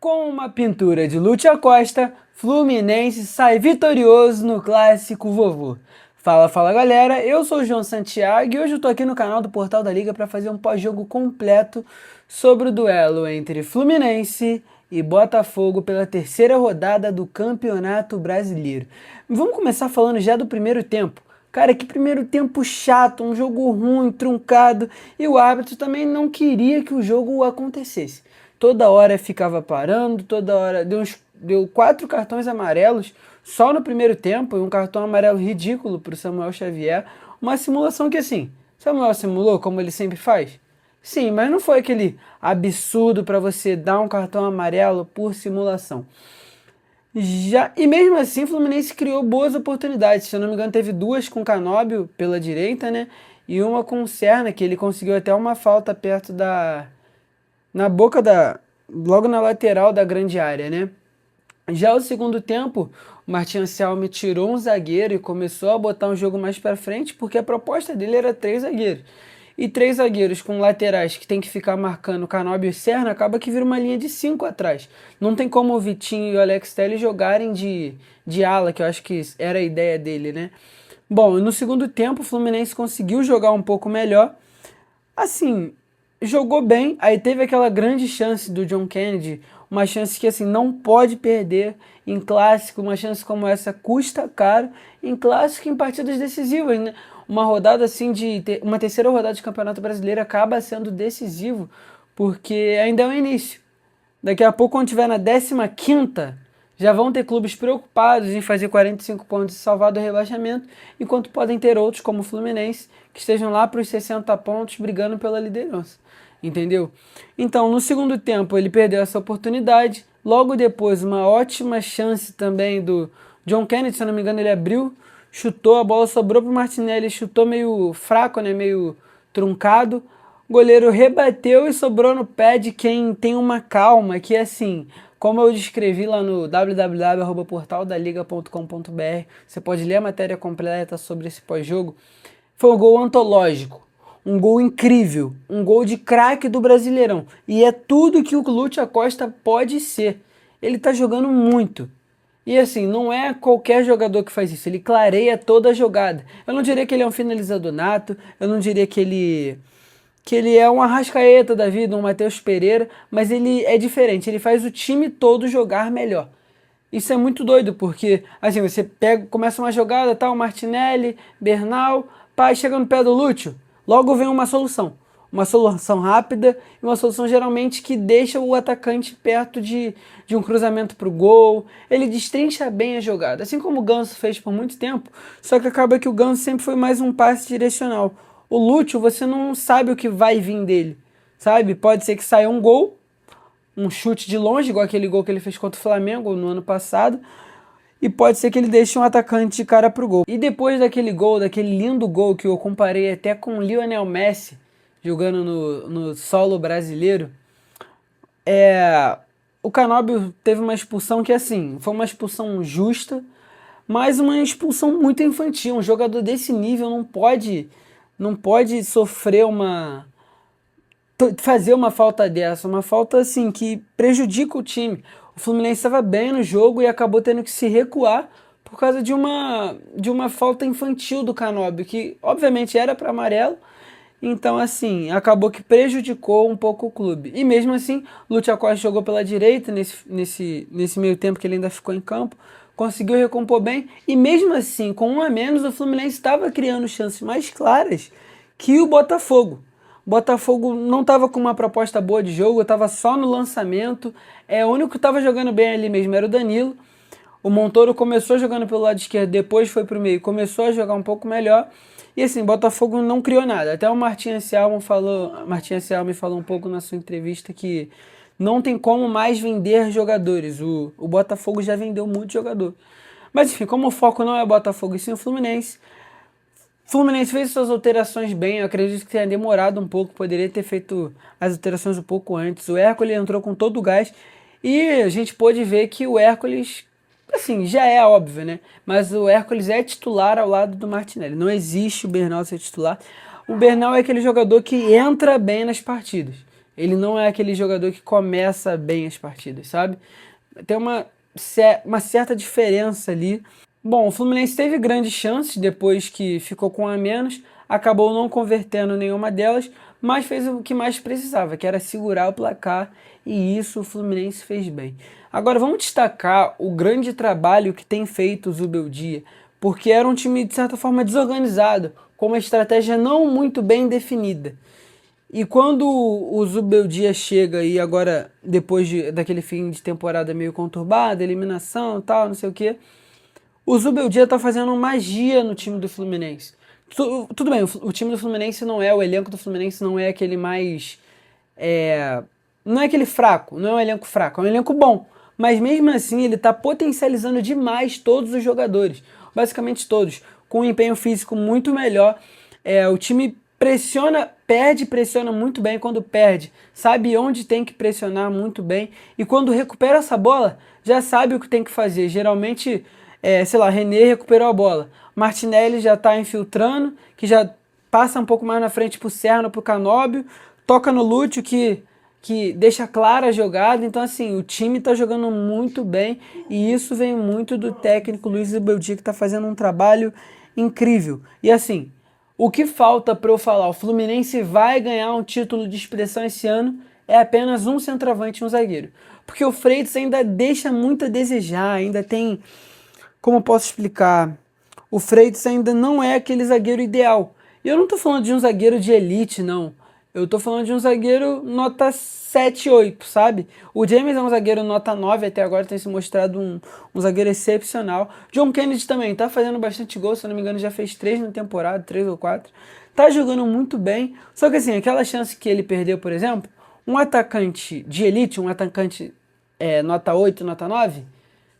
Com uma pintura de Lúcia Costa, Fluminense sai vitorioso no clássico vovô. Fala, fala galera, eu sou o João Santiago e hoje eu tô aqui no canal do Portal da Liga para fazer um pós-jogo completo sobre o duelo entre Fluminense e Botafogo pela terceira rodada do Campeonato Brasileiro. Vamos começar falando já do primeiro tempo. Cara, que primeiro tempo chato, um jogo ruim, truncado, e o árbitro também não queria que o jogo acontecesse. Toda hora ficava parando, toda hora deu 4 cartões amarelos só no primeiro tempo, e um cartão amarelo ridículo para o Samuel Xavier. Uma simulação que assim, Samuel simulou como ele sempre faz? Sim, mas não foi aquele absurdo para você dar um cartão amarelo por simulação. E mesmo assim, o Fluminense criou boas oportunidades. Se eu não me engano, teve duas com o Canóbio pela direita, né? E uma com o Serna, que ele conseguiu até uma falta perto na boca logo na lateral da grande área, né? Já o segundo tempo, o Martin Anselmi tirou um zagueiro e começou a botar um jogo mais para frente, porque a proposta dele era 3 zagueiros. E 3 zagueiros com laterais que tem que ficar marcando Canóbio e Serna, acaba que vira uma linha de 5 atrás. Não tem como o Vitinho e o Alex Telles jogarem de ala, que eu acho que era a ideia dele, né? Bom, no segundo tempo o Fluminense conseguiu jogar um pouco melhor. Assim, jogou bem, aí teve aquela grande chance do John Kennedy, uma chance que assim não pode perder em clássico, uma chance como essa custa caro em clássico e em partidas decisivas, né? Uma rodada assim uma terceira rodada de Campeonato Brasileiro acaba sendo decisivo, porque ainda é o início. Daqui a pouco, quando tiver na 15ª, já vão ter clubes preocupados em fazer 45 pontos e salvar do rebaixamento, enquanto podem ter outros, como o Fluminense, que estejam lá para os 60 pontos brigando pela liderança. Entendeu? Então, no segundo tempo, ele perdeu essa oportunidade. Logo depois, uma ótima chance também do John Kennedy, se eu não me engano, ele abriu, chutou, a bola sobrou para o Martinelli, chutou meio fraco, né? Meio truncado. O goleiro rebateu e sobrou no pé de quem tem uma calma, que assim, como eu descrevi lá no www.portaldaliga.com.br, você pode ler a matéria completa sobre esse pós-jogo, foi um gol antológico, um gol incrível, um gol de craque do Brasileirão. E é tudo que o Lúcio Costa pode ser. Ele tá jogando muito. E assim, não é qualquer jogador que faz isso, ele clareia toda a jogada. Eu não diria que ele é um finalizador nato, eu não diria que ele é um Arrascaeta da vida, um Matheus Pereira, mas ele é diferente, ele faz o time todo jogar melhor. Isso é muito doido, porque assim, você pega, começa uma jogada, tal, Martinelli, Bernal, pá, chega no pé do Lúcio, logo vem uma solução. Uma solução rápida e uma solução geralmente que deixa o atacante perto de um cruzamento para o gol. Ele destrincha bem a jogada, assim como o Ganso fez por muito tempo, só que acaba que o Ganso sempre foi mais um passe direcional. O Lúcio, você não sabe o que vai vir dele, sabe? Pode ser que saia um gol, um chute de longe, igual aquele gol que ele fez contra o Flamengo no ano passado, e pode ser que ele deixe um atacante de cara pro gol. E depois daquele gol, daquele lindo gol que eu comparei até com o Lionel Messi, jogando no solo brasileiro, o Canóbio teve uma expulsão que, assim, foi uma expulsão justa, mas uma expulsão muito infantil. Um jogador desse nível não pode sofrer fazer uma falta dessa, uma falta assim que prejudica o time. O Fluminense estava bem no jogo e acabou tendo que se recuar por causa de uma falta infantil do Canóbio, que obviamente era para amarelo. Então, assim, acabou que prejudicou um pouco o clube. E mesmo assim, o Lúcio Costa jogou pela direita nesse meio tempo que ele ainda ficou em campo, conseguiu recompor bem. E mesmo assim, com um a menos, o Fluminense estava criando chances mais claras que o Botafogo. O Botafogo não estava com uma proposta boa de jogo, estava só no lançamento. O único que estava jogando bem ali mesmo era o Danilo. O Montoro começou jogando pelo lado esquerdo, depois foi para o meio, começou a jogar um pouco melhor. E assim, Botafogo não criou nada. Até o Martin Anselmi falou um pouco na sua entrevista que não tem como mais vender jogadores. O Botafogo já vendeu muito jogador. Mas enfim, como o foco não é Botafogo e sim o Fluminense, Fluminense fez suas alterações bem, eu acredito que tenha demorado um pouco, poderia ter feito as alterações um pouco antes. O Hércules entrou com todo o gás e a gente pôde ver que o Hércules, assim, já é óbvio, né? Mas o Hércules é titular ao lado do Martinelli. Não existe o Bernal ser titular. O Bernal é aquele jogador que entra bem nas partidas. Ele não é aquele jogador que começa bem as partidas, sabe? Tem uma certa diferença ali. Bom, o Fluminense teve grandes chances depois que ficou com um a menos, acabou não convertendo nenhuma delas, mas fez o que mais precisava, que era segurar o placar, e isso o Fluminense fez bem. Agora vamos destacar o grande trabalho que tem feito o Zubeldia, porque era um time de certa forma desorganizado, com uma estratégia não muito bem definida. E quando o Zubeldia chega e agora, depois daquele fim de temporada meio conturbado, eliminação e tal, não sei o que, o Zubeldia tá fazendo magia no time do Fluminense. Tudo bem, o time do Fluminense não é, o elenco do Fluminense não é aquele mais. É, não é aquele fraco, não é um elenco fraco, é um elenco bom. Mas mesmo assim, ele tá potencializando demais todos os jogadores, basicamente todos, com um empenho físico muito melhor. O time pressiona, perde, pressiona muito bem quando perde, sabe onde tem que pressionar muito bem, e quando recupera essa bola, já sabe o que tem que fazer. Geralmente sei lá, René recuperou a bola. Martinelli já está infiltrando, que já passa um pouco mais na frente pro Serno, pro Canóbio, toca no Lúcio que deixa clara a jogada. Então, assim, o time está jogando muito bem e isso vem muito do técnico Luiz Zubeldia, que está fazendo um trabalho incrível. E assim, o que falta para eu falar, o Fluminense vai ganhar um título de expressão esse ano, é apenas um centroavante e um zagueiro. Porque o Freitas ainda deixa muito a desejar, ainda tem, como eu posso explicar? O Freitas ainda não é aquele zagueiro ideal. E eu não tô falando de um zagueiro de elite, não. Eu tô falando de um zagueiro nota 7, 8, sabe? O James é um zagueiro nota 9, até agora tem se mostrado um zagueiro excepcional. John Kennedy também tá fazendo bastante gol, se eu não me engano já fez 3 na temporada, 3 ou 4. Tá jogando muito bem. Só que assim, aquela chance que ele perdeu, por exemplo, um atacante de elite, um atacante nota 8, nota 9,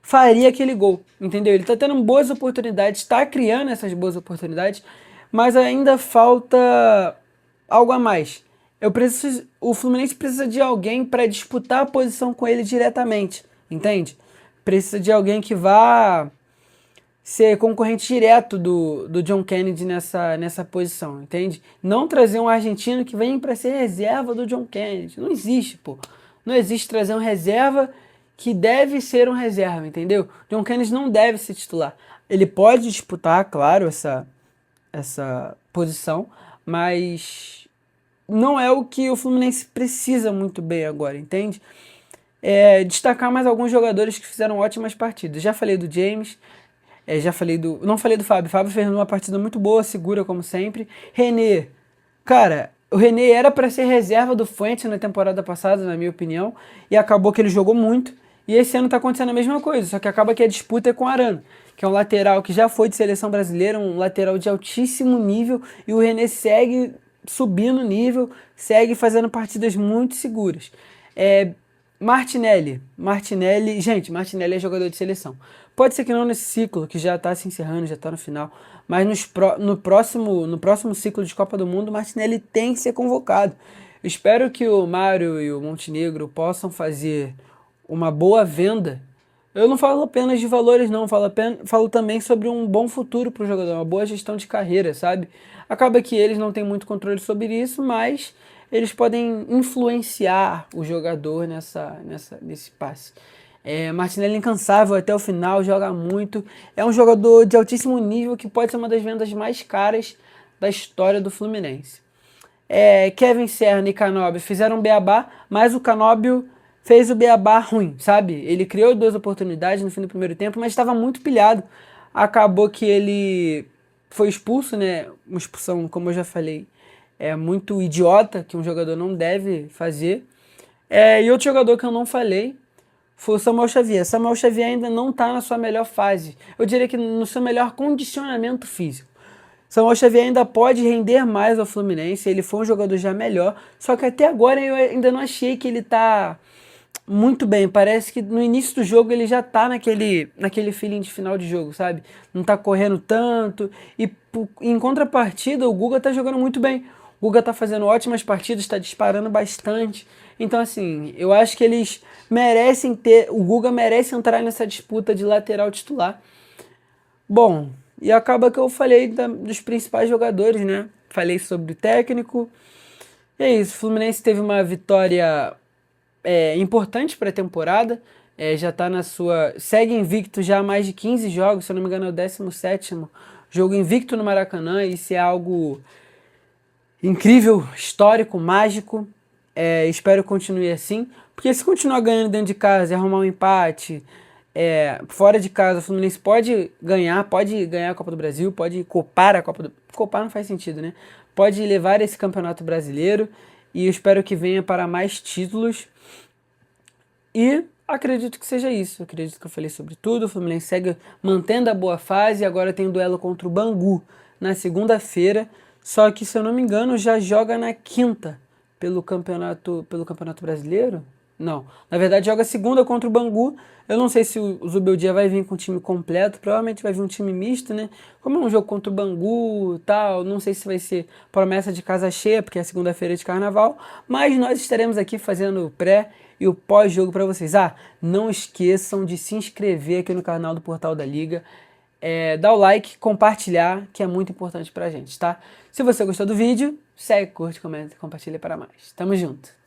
faria aquele gol, entendeu? Ele tá tendo boas oportunidades, tá criando essas boas oportunidades, mas ainda falta algo a mais. O Fluminense precisa de alguém para disputar a posição com ele diretamente, entende? Precisa de alguém que vá ser concorrente direto do John Kennedy nessa posição, entende? Não trazer um argentino que vem para ser reserva do John Kennedy. Não existe, pô. Não existe trazer um reserva que deve ser um reserva, entendeu? John Kennedy não deve ser titular. Ele pode disputar, claro, essa posição, mas não é o que o Fluminense precisa muito bem agora, entende? Destacar mais alguns jogadores que fizeram ótimas partidas. Já falei do James, já falei do. Não falei do Fábio. Fábio fez uma partida muito boa, segura como sempre. René. Cara, o René era para ser reserva do Fuentes na temporada passada, na minha opinião. E acabou que ele jogou muito. E esse ano tá acontecendo a mesma coisa. Só que acaba que a disputa é com o Arana, que é um lateral que já foi de seleção brasileira, um lateral de altíssimo nível. E o René segue subindo o nível, segue fazendo partidas muito seguras. Martinelli, gente, Martinelli é jogador de seleção. Pode ser que não nesse ciclo, que já está se encerrando, já está no final, mas no próximo ciclo de Copa do Mundo, Martinelli tem que ser convocado. Espero que o Mário e o Montenegro possam fazer uma boa venda. Eu não falo apenas de valores, não, falo também sobre um bom futuro para o jogador, uma boa gestão de carreira, sabe? Acaba que eles não têm muito controle sobre isso, mas eles podem influenciar o jogador nesse passe. Martinelli é incansável até o final, joga muito. É um jogador de altíssimo nível que pode ser uma das vendas mais caras da história do Fluminense. Kevin Serna e Canóbio fizeram um beabá, mas o Canóbio fez o beabá ruim, sabe? Ele criou 2 oportunidades no fim do primeiro tempo, mas estava muito pilhado. Acabou que ele foi expulso, né? Uma expulsão, como eu já falei, é muito idiota, que um jogador não deve fazer. E outro jogador que eu não falei foi o Samuel Xavier. Samuel Xavier ainda não está na sua melhor fase. Eu diria que no seu melhor condicionamento físico. Samuel Xavier ainda pode render mais ao Fluminense. Ele foi um jogador já melhor. Só que até agora eu ainda não achei que ele está muito bem. Parece que no início do jogo ele já tá naquele feeling de final de jogo, sabe? Não tá correndo tanto. E em contrapartida, o Guga tá jogando muito bem. O Guga tá fazendo ótimas partidas, tá disparando bastante. Então, assim, eu acho que eles merecem ter. O Guga merece entrar nessa disputa de lateral titular. Bom, e acaba que eu falei dos principais jogadores, né? Falei sobre o técnico. E é isso, o Fluminense teve uma vitória importante para a temporada, já está na sua... Segue invicto já há mais de 15 jogos, se eu não me engano é o 17º jogo invicto no Maracanã, e isso é algo incrível, histórico, mágico. Espero que continue assim, porque se continuar ganhando dentro de casa e arrumar um empate, fora de casa o Fluminense pode ganhar a Copa do Brasil, pode copar a Copa do... Copar não faz sentido, né? Pode levar esse campeonato brasileiro, e eu espero que venha para mais títulos. E acredito que seja isso. Acredito que eu falei sobre tudo. O Fluminense segue mantendo a boa fase. Agora tem um duelo contra o Bangu na segunda-feira. Só que, se eu não me engano, já joga na quinta pelo campeonato brasileiro. Não, na verdade joga segunda contra o Bangu. Eu não sei se o Zubeldia vai vir com o time completo, provavelmente vai vir um time misto, né? Como é um jogo contra o Bangu e tal, não sei se vai ser promessa de casa cheia, porque é segunda-feira de carnaval, mas nós estaremos aqui fazendo o pré e o pós-jogo para vocês. Não esqueçam de se inscrever aqui no canal do Portal da Liga, dar o like, compartilhar, que é muito importante pra gente, tá? Se você gostou do vídeo, segue, curte, comenta e compartilha para mais. Tamo junto!